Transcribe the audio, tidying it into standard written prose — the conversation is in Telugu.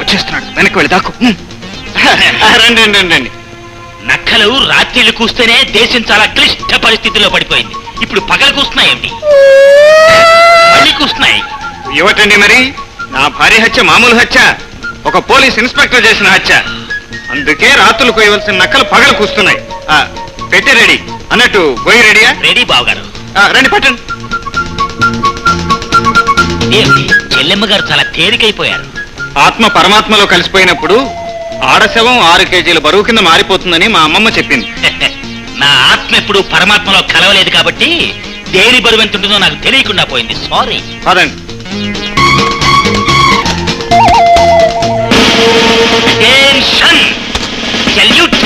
వచ్చేస్తున్నాడు, వెనక్కి వెళ్ళి దాకు. రండి రండి రండి. నక్కలు రాత్రిళ్ళు కూస్తేనే దేశం చాలా క్లిష్ట పరిస్థితుల్లో పడిపోయింది. ఇప్పుడు పగలు కూస్తున్నాయేంటి? మళ్ళీ కూస్తున్నాయి. ఏమిటండి మరి? నా భార్య హత్య మామూలు హత్య, ఒక పోలీస్ ఇన్స్పెక్టర్ చేసిన హత్య. అందుకే రాత్రులు కోయవలసిన నక్కలు పగలు కూస్తున్నాయి. పెట్టి రెడీ అన్నట్టు గొయ్యి రెడీయా? రెడీ బావగారు. రండి పట్టండి. ఏమిటి చెల్లెమ్మ గారు చాలా తేలికైపోయారు. ఆత్మ పరమాత్మలో కలిసిపోయినప్పుడు ఆడశవం 6 కేజీల బరువు కింద మారిపోతుందని మా అమ్మమ్మ చెప్పింది. నా ఆత్మ ఎప్పుడు పరమాత్మలో కలవలేదు కాబట్టి దేని బరువు ఎంత ఉంటుందో నాకు తెలియకుండా పోయింది. సారీ. పదండి. Attention! Salute!